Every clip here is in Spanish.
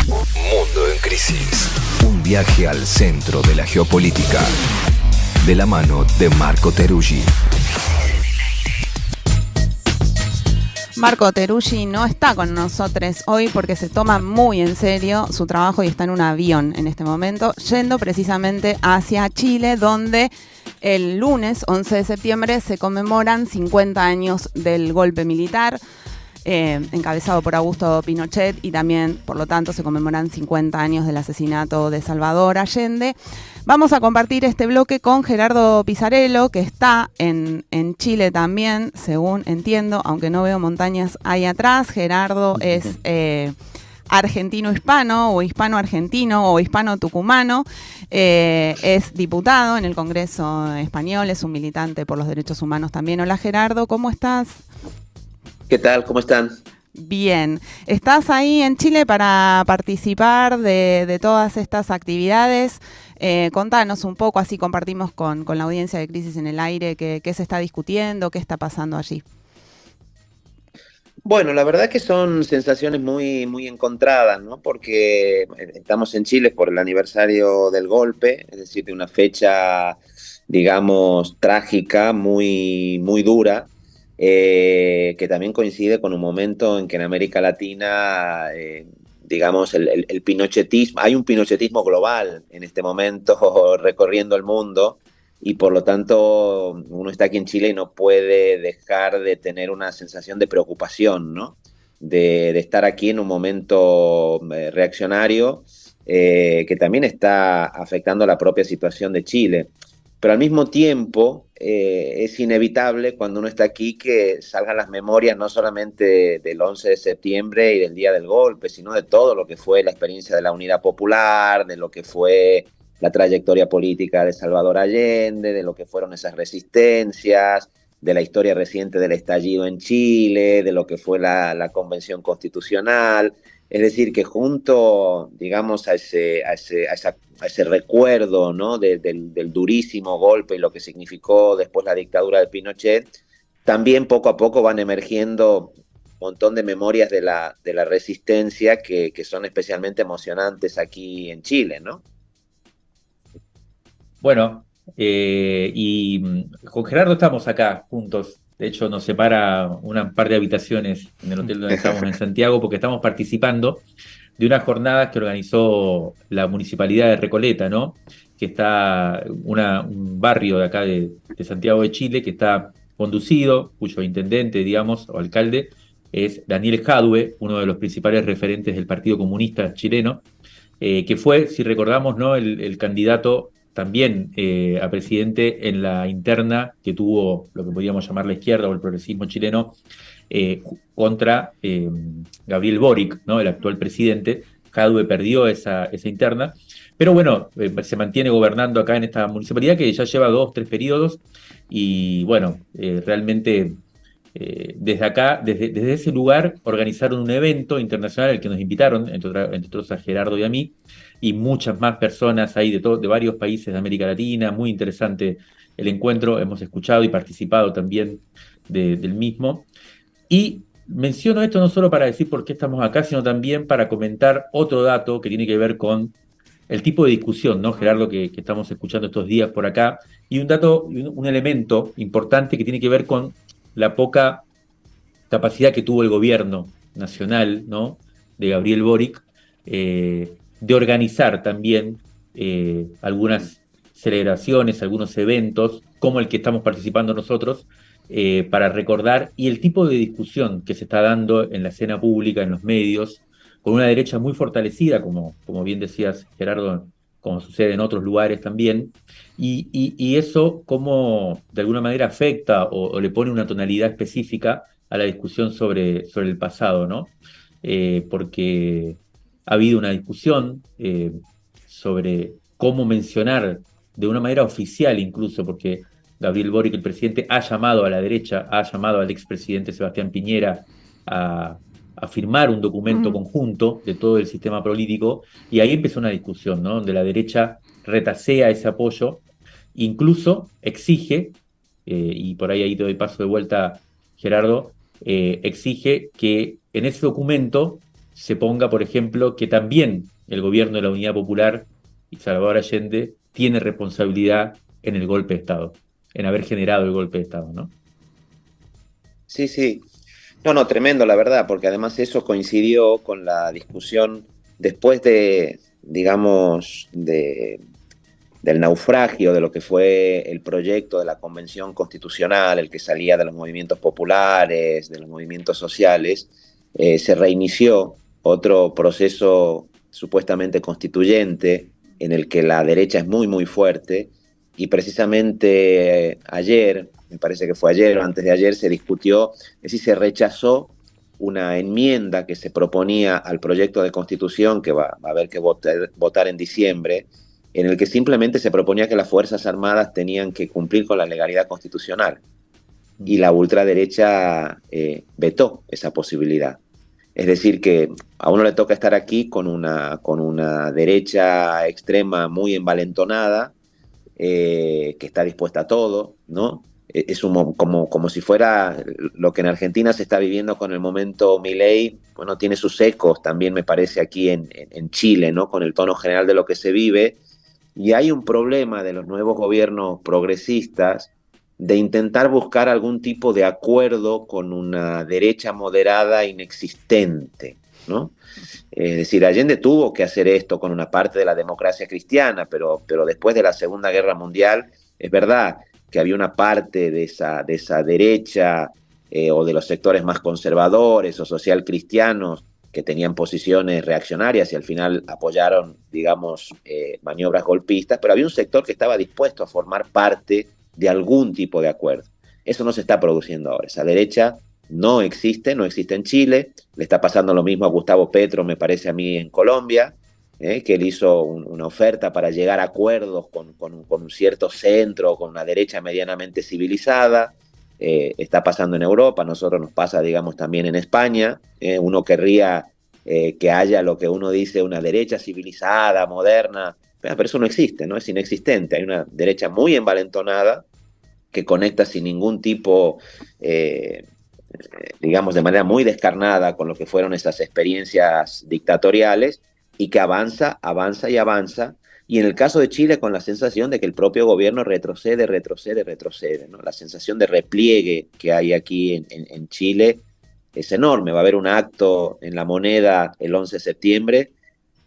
Mundo en crisis. Un viaje al centro de la geopolítica. De la mano de Marco Teruggi. Marco Teruggi no está con nosotros hoy porque se toma muy en serio su trabajo y está en un avión en este momento, yendo precisamente hacia Chile, donde el lunes 11 de septiembre se conmemoran 50 años del golpe militar encabezado por Augusto Pinochet, y también, por lo tanto, se conmemoran 50 años del asesinato de Salvador Allende. Vamos a compartir este bloque con Gerardo Pisarello, que está en Chile también, según entiendo, aunque no veo montañas ahí atrás. Gerardo es argentino-hispano, o hispano-argentino, o hispano-tucumano. Es diputado en el Congreso español, es un militante por los derechos humanos también. Hola Gerardo, ¿cómo estás? ¿Qué tal? ¿Cómo están? Bien. ¿Estás ahí en Chile para participar de todas estas actividades? Contanos un poco, así compartimos con la audiencia de Crisis en el Aire qué se está discutiendo, qué está pasando allí. Bueno, la verdad que son sensaciones muy, muy encontradas, ¿no? Porque estamos en Chile por el aniversario del golpe, es decir, de una fecha, digamos, trágica, muy, muy dura. Que también coincide con un momento en que en América Latina, digamos, el pinochetismo, hay un pinochetismo global en este momento recorriendo el mundo, y por lo tanto uno está aquí en Chile y no puede dejar de tener una sensación de preocupación, ¿no? De estar aquí en un momento reaccionario que también está afectando la propia situación de Chile. Pero al mismo tiempo es inevitable cuando uno está aquí que salgan las memorias no solamente del 11 de septiembre y del día del golpe, sino de todo lo que fue la experiencia de la Unidad Popular, de lo que fue la trayectoria política de Salvador Allende, de lo que fueron esas resistencias, de la historia reciente del estallido en Chile, de lo que fue la Convención Constitucional. Es decir, que junto, digamos, a ese recuerdo, ¿no? del durísimo golpe y lo que significó después la dictadura de Pinochet, también poco a poco van emergiendo un montón de memorias de la resistencia que son especialmente emocionantes aquí en Chile, ¿no? Bueno, y con Gerardo estamos acá juntos. De hecho, nos separa una par de habitaciones en el hotel donde estamos en Santiago, porque estamos participando de unas jornadas que organizó la Municipalidad de Recoleta, ¿no? Que está un barrio de acá de Santiago de Chile, que está conducido, cuyo intendente, digamos, o alcalde, es Daniel Jadue, uno de los principales referentes del Partido Comunista chileno, que fue, si recordamos, ¿no? el candidato también a presidente en la interna que tuvo lo que podríamos llamar la izquierda o el progresismo chileno contra Gabriel Boric, ¿no? El actual presidente. Jadue perdió esa interna, pero bueno, se mantiene gobernando acá en esta municipalidad que ya lleva 2-3 periodos, y bueno, realmente desde acá, desde ese lugar, organizaron un evento internacional al que nos invitaron, entre otros a Gerardo y a mí, y muchas más personas ahí de varios países de América Latina. Muy interesante el encuentro, hemos escuchado y participado también del mismo. Y menciono esto no solo para decir por qué estamos acá, sino también para comentar otro dato que tiene que ver con el tipo de discusión, ¿no, Gerardo, que estamos escuchando estos días por acá, y un elemento importante que tiene que ver con la poca capacidad que tuvo el gobierno nacional, ¿no? De Gabriel Boric, de organizar también algunas celebraciones, algunos eventos, como el que estamos participando nosotros, para recordar, y el tipo de discusión que se está dando en la escena pública, en los medios, con una derecha muy fortalecida, como bien decías, Gerardo, como sucede en otros lugares también, y eso cómo de alguna manera afecta o le pone una tonalidad específica a la discusión sobre el pasado, ¿no? Porque ha habido una discusión sobre cómo mencionar de una manera oficial, incluso, porque Gabriel Boric, el presidente, ha llamado a la derecha, ha llamado al expresidente Sebastián Piñera a firmar un documento conjunto de todo el sistema político, y ahí empezó una discusión, ¿no? Donde la derecha retasea ese apoyo, incluso exige, y por ahí te doy paso de vuelta, Gerardo, exige que en ese documento se ponga, por ejemplo, que también el gobierno de la Unidad Popular y Salvador Allende tiene responsabilidad en el golpe de Estado, en haber generado el golpe de Estado, ¿no? Sí, sí. No, tremendo, la verdad, porque además eso coincidió con la discusión después de, digamos, del naufragio de lo que fue el proyecto de la Convención Constitucional, el que salía de los movimientos populares, de los movimientos sociales. Se reinició otro proceso supuestamente constituyente en el que la derecha es muy, muy fuerte, y precisamente ayer, me parece que fue ayer o antes de ayer, se discutió, es decir, se rechazó una enmienda que se proponía al proyecto de constitución que va a haber que votar en diciembre, en el que simplemente se proponía que las Fuerzas Armadas tenían que cumplir con la legalidad constitucional. Y la ultraderecha vetó esa posibilidad. Es decir, que a uno le toca estar aquí con una derecha extrema muy envalentonada, que está dispuesta a todo, ¿no? Es como si fuera lo que en Argentina se está viviendo con el momento Milei. Bueno, tiene sus ecos también, me parece, aquí en Chile, ¿no? Con el tono general de lo que se vive. Y hay un problema de los nuevos gobiernos progresistas de intentar buscar algún tipo de acuerdo con una derecha moderada inexistente, ¿no? Es decir, Allende tuvo que hacer esto con una parte de la democracia cristiana, pero después de la Segunda Guerra Mundial, es verdad que había una parte de esa derecha o de los sectores más conservadores o social cristianos que tenían posiciones reaccionarias y al final apoyaron, digamos, maniobras golpistas, pero había un sector que estaba dispuesto a formar parte de algún tipo de acuerdo. Eso no se está produciendo ahora. Esa derecha no existe en Chile. Le está pasando lo mismo a Gustavo Petro, me parece a mí, en Colombia, que él hizo una oferta para llegar a acuerdos con un cierto centro, con una derecha medianamente civilizada. Está pasando en Europa, a nosotros nos pasa, digamos, también en España. Uno querría que haya lo que uno dice una derecha civilizada, moderna, pero eso no existe, ¿no? Es inexistente. Hay una derecha muy envalentonada que conecta sin ningún tipo, digamos, de manera muy descarnada con lo que fueron esas experiencias dictatoriales, y que avanza, y en el caso de Chile con la sensación de que el propio gobierno retrocede, ¿no? La sensación de repliegue que hay aquí en Chile es enorme. Va a haber un acto en La Moneda el 11 de septiembre,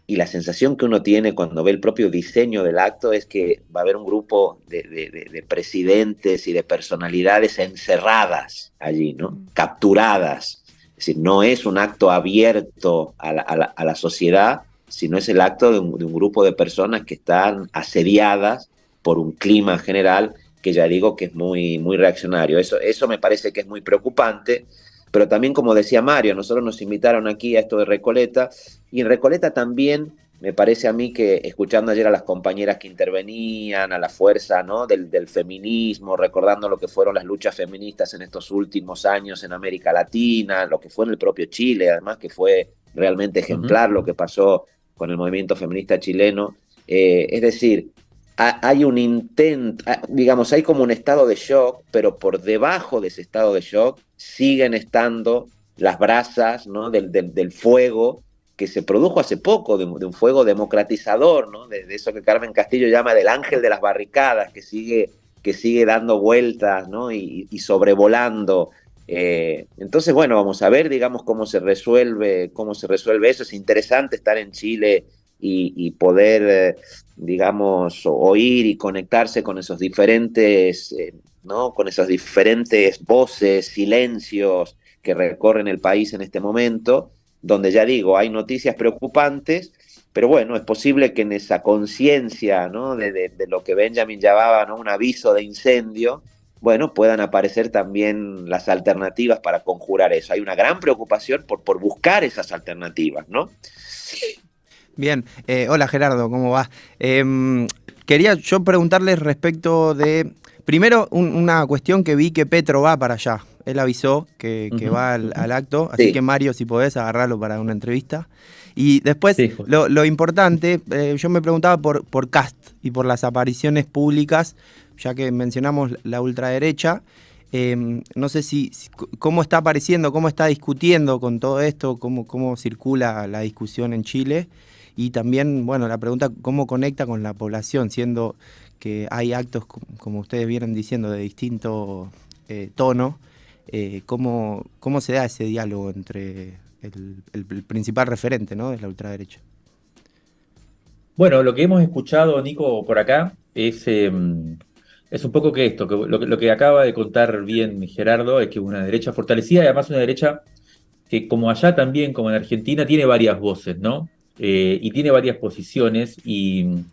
y la sensación que uno tiene cuando ve el propio diseño del acto es que va a haber un grupo de presidentes y de personalidades encerradas allí, ¿no? Capturadas. Es decir, no es un acto abierto a la sociedad, sino es el acto de un grupo de personas que están asediadas por un clima general que ya digo que es muy, muy reaccionario. Eso me parece que es muy preocupante. Pero también, como decía Mario, nosotros nos invitaron aquí a esto de Recoleta, y en Recoleta también me parece a mí que, escuchando ayer a las compañeras que intervenían, a la fuerza, ¿no?, del feminismo, recordando lo que fueron las luchas feministas en estos últimos años en América Latina, lo que fue en el propio Chile, además, que fue realmente ejemplar lo que pasó con el movimiento feminista chileno. Es decir, hay un intento, digamos, hay como un estado de shock, pero por debajo de ese estado de shock siguen estando las brasas, ¿no?, del fuego que se produjo hace poco, de un fuego democratizador, ¿no?, de eso que Carmen Castillo llama del ángel de las barricadas, que sigue dando vueltas, ¿no?, y sobrevolando. Entonces, bueno, vamos a ver, digamos, cómo se resuelve eso. Es interesante estar en Chile y poder, digamos, oír y conectarse con esos diferentes, ¿no?, con esas diferentes voces, silencios que recorren el país en este momento, donde ya digo, hay noticias preocupantes, pero bueno, es posible que en esa conciencia, ¿no?, de lo que Benjamin llamaba, ¿no?, un aviso de incendio, bueno, puedan aparecer también las alternativas para conjurar eso. Hay una gran preocupación por buscar esas alternativas, ¿no? Bien, hola Gerardo, ¿cómo va? Quería yo preguntarles respecto de, primero, una cuestión que vi que Petro va para allá. Él avisó que va al acto, así que Mario, si podés, agarrarlo para una entrevista. Y después, sí, lo importante, yo me preguntaba por Kast y por las apariciones públicas, ya que mencionamos la ultraderecha. No sé cómo está apareciendo, cómo está discutiendo con todo esto, cómo circula la discusión en Chile. Y también, bueno, la pregunta, ¿cómo conecta con la población? Siendo que hay actos, como ustedes vienen diciendo, de distinto tono, ¿cómo se da ese diálogo entre el principal referente, ¿no?, de la ultraderecha? Bueno, lo que hemos escuchado, Nico, por acá es un poco que esto, que lo que acaba de contar bien Gerardo, es que una derecha fortalecida y además una derecha que como allá también, como en Argentina, tiene varias voces, ¿no? Y tiene varias posiciones y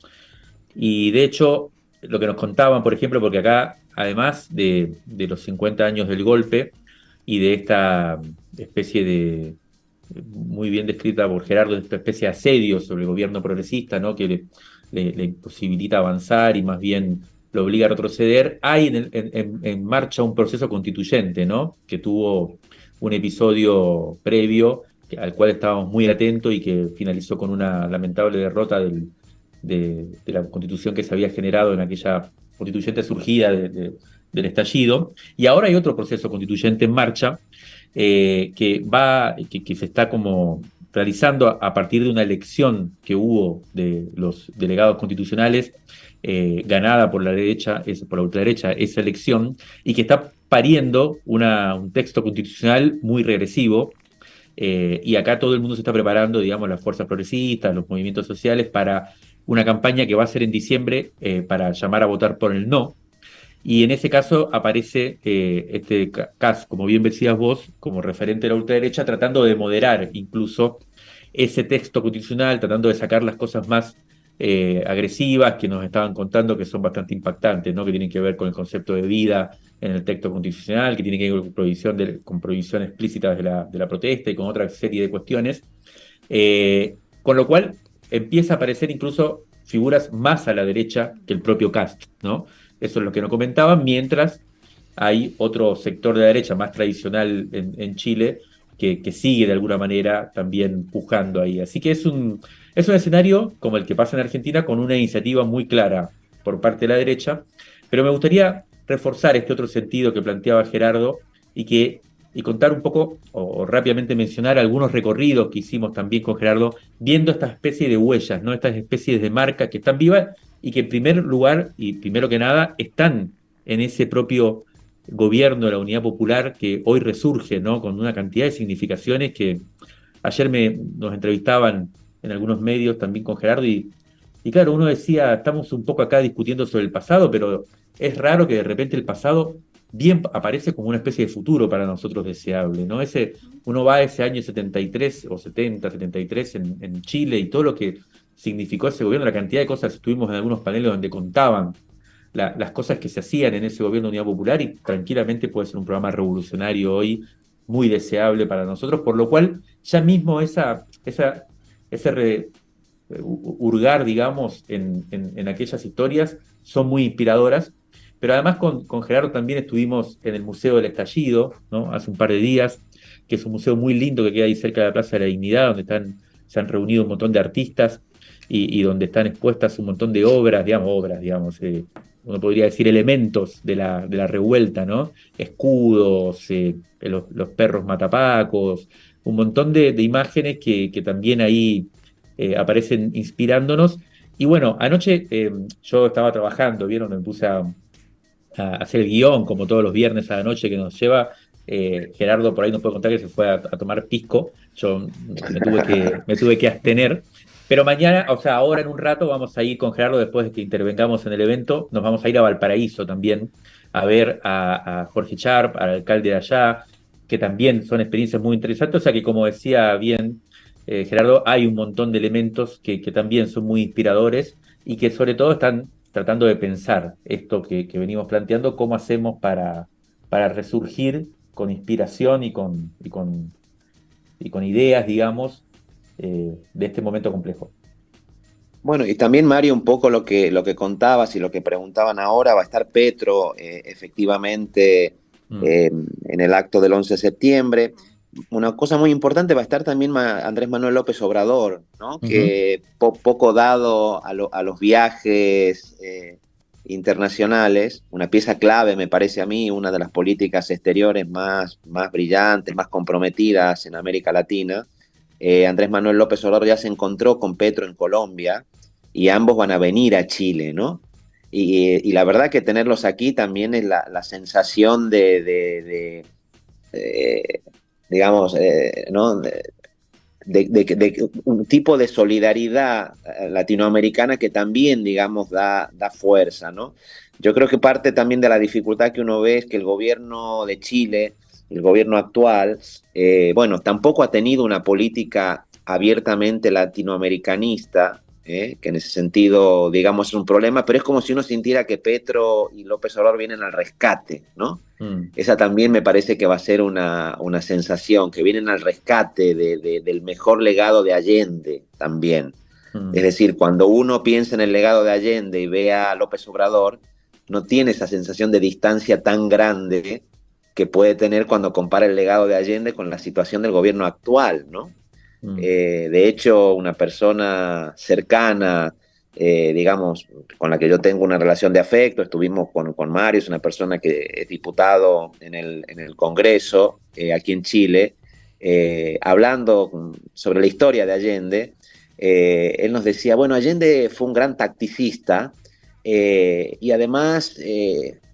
de hecho lo que nos contaban, por ejemplo, porque acá, además de los 50 años del golpe y de esta especie de, muy bien descrita por Gerardo, esta especie de asedio sobre el gobierno progresista, ¿no?, que le imposibilita avanzar y más bien lo obliga a retroceder, hay en marcha un proceso constituyente, ¿no?, que tuvo un episodio previo al cual estábamos muy atentos y que finalizó con una lamentable derrota de la constitución que se había generado en aquella constituyente surgida del estallido. Y ahora hay otro proceso constituyente en marcha que se está como realizando a partir de una elección que hubo de los delegados constitucionales, ganada por la derecha, por la ultraderecha, esa elección, y que está pariendo un texto constitucional muy regresivo. Y acá todo el mundo se está preparando, digamos, las fuerzas progresistas, los movimientos sociales, para una campaña que va a ser en diciembre para llamar a votar por el no. Y en ese caso aparece este Kast, como bien decías vos, como referente de la ultraderecha, tratando de moderar incluso ese texto constitucional, tratando de sacar las cosas más agresivas que nos estaban contando, que son bastante impactantes, ¿no?, que tienen que ver con el concepto de vida en el texto constitucional, que tienen que ver con prohibición explícita de la protesta y con otra serie de cuestiones. Con lo cual empieza a aparecer incluso figuras más a la derecha que el propio Kast, ¿no? Eso es lo que nos comentaban, mientras hay otro sector de la derecha más tradicional en Chile que sigue de alguna manera también pujando ahí. Así que es un escenario como el que pasa en Argentina, con una iniciativa muy clara por parte de la derecha, pero me gustaría reforzar este otro sentido que planteaba Gerardo y contar un poco, o rápidamente mencionar algunos recorridos que hicimos también con Gerardo, viendo esta especie de huellas, ¿no?, estas especies de marcas que están vivas y que en primer lugar, y primero que nada, están en ese propio gobierno de la Unidad Popular que hoy resurge, ¿no?, con una cantidad de significaciones que ayer nos entrevistaban en algunos medios también con Gerardo y claro, uno decía, estamos un poco acá discutiendo sobre el pasado, pero es raro que de repente el pasado bien aparece como una especie de futuro para nosotros deseable, ¿no? Uno va a ese año 73 o 70, 73 en Chile y todo lo que significó ese gobierno, la cantidad de cosas, estuvimos en algunos paneles donde contaban las cosas que se hacían en ese gobierno de Unidad Popular y tranquilamente puede ser un programa revolucionario hoy, muy deseable para nosotros, por lo cual ya mismo hurgar, digamos, en aquellas historias son muy inspiradoras. Pero además con Gerardo también estuvimos en el Museo del Estallido, ¿no?, hace un par de días, que es un museo muy lindo que queda ahí cerca de la Plaza de la Dignidad, donde se han reunido un montón de artistas y donde están expuestas un montón de obras, uno podría decir elementos de la revuelta, ¿no? Escudos, los perros matapacos, un montón de imágenes que también ahí aparecen inspirándonos. Y bueno, anoche yo estaba trabajando, ¿vieron? Me puse a hacer el guión, como todos los viernes a la noche que nos lleva. Gerardo por ahí nos puede contar que se fue a tomar pisco. Yo me tuve que abstener. Pero mañana, o sea, ahora en un rato vamos a ir con Gerardo, después de que intervengamos en el evento, nos vamos a ir a Valparaíso también, a ver a Jorge Sharp, al alcalde de allá, que también son experiencias muy interesantes. O sea que, como decía bien Gerardo, hay un montón de elementos que también son muy inspiradores y que sobre todo están tratando de pensar esto que venimos planteando, cómo hacemos para resurgir con inspiración y con ideas, digamos, de este momento complejo. Bueno, y también, Mario, un poco lo que contabas y lo que preguntaban ahora, va a estar Petro efectivamente en el acto del 11 de septiembre. Una cosa muy importante, va a estar también Andrés Manuel López Obrador, ¿no? Que poco dado a los viajes internacionales, una pieza clave, me parece a mí, una de las políticas exteriores más brillantes, más comprometidas en América Latina. Andrés Manuel López Obrador ya se encontró con Petro en Colombia y ambos van a venir a Chile, ¿no? Y la verdad que tenerlos aquí también es la sensación de digamos, ¿no? De un tipo de solidaridad latinoamericana que también, digamos, da fuerza, ¿no? Yo creo que parte también de la dificultad que uno ve es que el gobierno de Chile, el gobierno actual, bueno, tampoco ha tenido una política abiertamente latinoamericanista, que en ese sentido, digamos, es un problema, pero es como si uno sintiera que Petro y López Obrador vienen al rescate, ¿no? Esa también me parece que va a ser una sensación, que vienen al rescate del mejor legado de Allende también. Es decir, cuando uno piensa en el legado de Allende y ve a López Obrador, no tiene esa sensación de distancia tan grande que puede tener cuando compara el legado de Allende con la situación del gobierno actual, ¿no? De hecho, una persona cercana, digamos, con la que yo tengo una relación de afecto, estuvimos con Mario, es una persona que es diputado en el Congreso, aquí en Chile, hablando sobre la historia de Allende. Él nos decía, bueno, Allende fue un gran tacticista, y además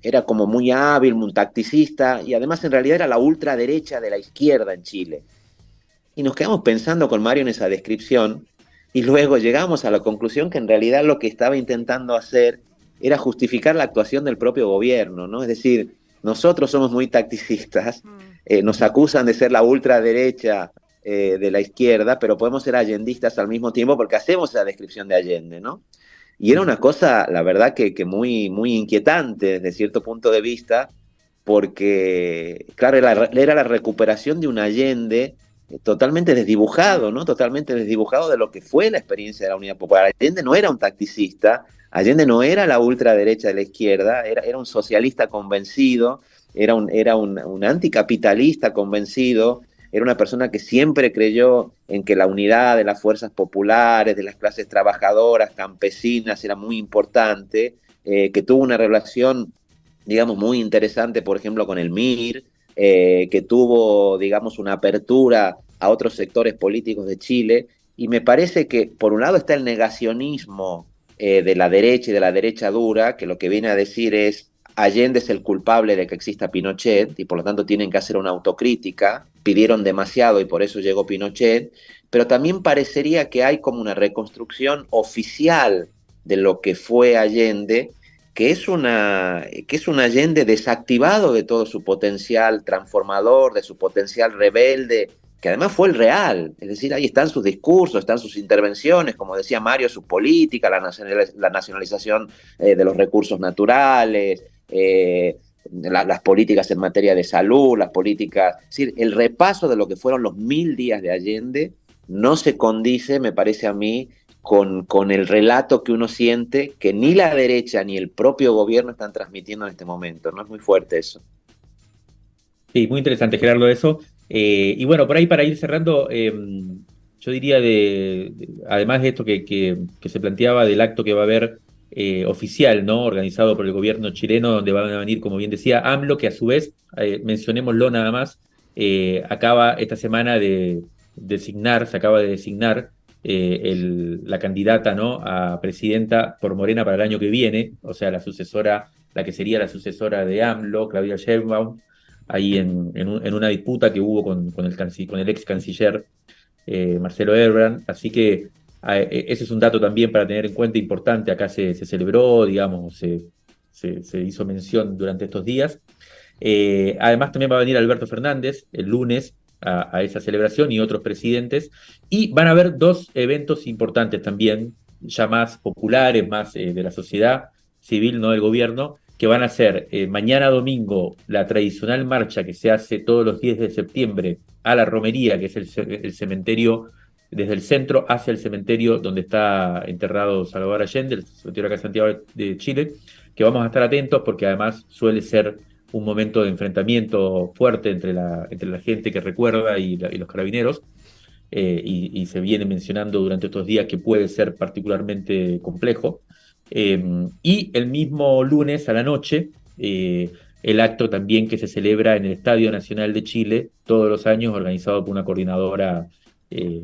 era como muy hábil, un tacticista, y además en realidad era la ultraderecha de la izquierda en Chile. Y nos quedamos pensando con Mario en esa descripción y luego llegamos a la conclusión que en realidad lo que estaba intentando hacer era justificar la actuación del propio gobierno, ¿no? Es decir, nosotros somos muy tacticistas, nos acusan de ser la ultraderecha de la izquierda, pero podemos ser allendistas al mismo tiempo porque hacemos esa descripción de Allende, ¿no? Y era una cosa, la verdad, que muy inquietante desde cierto punto de vista, porque, claro, era la recuperación de un Allende totalmente desdibujado, ¿no? Totalmente desdibujado de lo que fue la experiencia de la Unidad Popular. Allende no era un tacticista, Allende no era la ultraderecha de la izquierda, era un socialista convencido, era un anticapitalista convencido, era una persona que siempre creyó en que la unidad de las fuerzas populares, de las clases trabajadoras, campesinas, era muy importante, que tuvo una relación, digamos, muy interesante, por ejemplo, con el MIR, que tuvo, digamos, una apertura a otros sectores políticos de Chile, y me parece que, por un lado, está el negacionismo de la derecha y de la derecha dura, que lo que viene a decir es Allende es el culpable de que exista Pinochet, y por lo tanto tienen que hacer una autocrítica, pidieron demasiado y por eso llegó Pinochet, pero también parecería que hay como una reconstrucción oficial de lo que fue Allende, que es un Allende desactivado de todo su potencial transformador, de su potencial rebelde, que además fue el real. Es decir, ahí están sus discursos, están sus intervenciones, como decía Mario, su política, la nacionalización de los recursos naturales, las políticas en materia de salud, las políticas... Es decir, el repaso de lo que fueron los 1000 días de Allende no se condice, me parece a mí, con el relato que uno siente que ni la derecha ni el propio gobierno están transmitiendo en este momento, ¿no? Es muy fuerte eso. Sí, muy interesante, Gerardo, eso. Y bueno, por ahí para ir cerrando, yo diría además de esto que se planteaba del acto que va a haber oficial, ¿no? Organizado por el gobierno chileno, donde van a venir, como bien decía, AMLO, que a su vez, mencionémoslo nada más, acaba esta semana se acaba de designar la candidata, ¿no?, a presidenta por Morena para el año que viene, o sea, la que sería la sucesora de AMLO, Claudia Sheinbaum, ahí en una disputa que hubo con el ex canciller Marcelo Ebrard. Así que ese es un dato también para tener en cuenta, importante. Acá se celebró, digamos, se hizo mención durante estos días. Además también va a venir Alberto Fernández el lunes a esa celebración, y otros presidentes, y van a haber 2 eventos importantes también, ya más populares, más de la sociedad civil, no del gobierno, que van a ser mañana domingo la tradicional marcha que se hace todos los 10 de septiembre a la Romería, que es el cementerio, desde el centro hacia el cementerio donde está enterrado Salvador Allende, el cementerio acá en Santiago de Chile, que vamos a estar atentos porque además suele ser un momento de enfrentamiento fuerte entre la gente que recuerda y los carabineros, y se viene mencionando durante estos días que puede ser particularmente complejo. Y el mismo lunes a la noche, el acto también que se celebra en el Estadio Nacional de Chile, todos los años, organizado por una coordinadora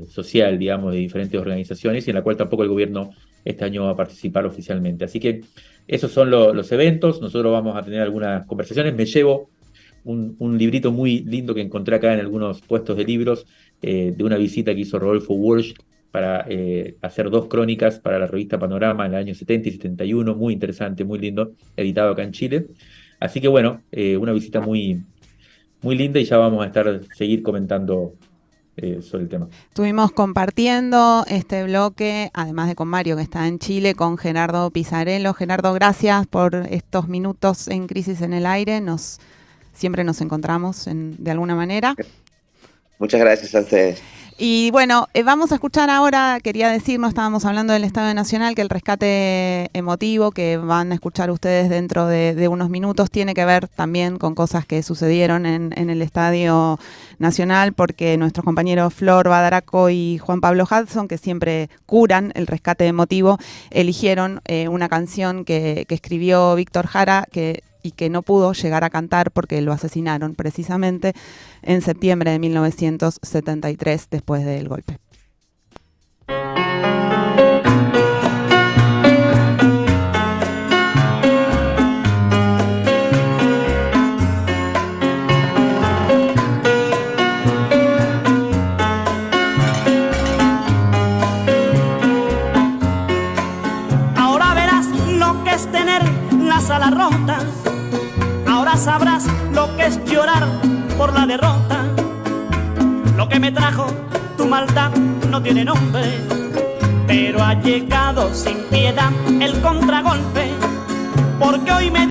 social, digamos, de diferentes organizaciones, y en la cual tampoco el gobierno este año va a participar oficialmente. Así que esos son los eventos. Nosotros vamos a tener algunas conversaciones. Me llevo un librito muy lindo que encontré acá en algunos puestos de libros, de una visita que hizo Rodolfo Walsh para hacer 2 crónicas para la revista Panorama en el año 70 y 71, muy interesante, muy lindo, editado acá en Chile. Así que bueno, una visita muy, muy linda, y ya vamos a seguir comentando sobre el tema. Estuvimos compartiendo este bloque, además de con Mario, que está en Chile, con Gerardo Pisarello. Gerardo, gracias por estos minutos en Crisis en el Aire. Siempre nos encontramos de alguna manera. Muchas gracias a ustedes. Y bueno, vamos a escuchar ahora, quería decir, no estábamos hablando del Estadio Nacional, que el rescate emotivo que van a escuchar ustedes dentro de unos minutos tiene que ver también con cosas que sucedieron en el Estadio Nacional, porque nuestros compañeros Flor Badaraco y Juan Pablo Hudson, que siempre curan el rescate emotivo, eligieron una canción que escribió Víctor Jara, y que no pudo llegar a cantar porque lo asesinaron precisamente en septiembre de 1973 después del golpe. Ahora verás lo que es tener las alas rotas. Ahora sabrás lo que es llorar por la derrota. Lo que me trajo tu maldad no tiene nombre, pero ha llegado sin piedad el contragolpe, porque hoy me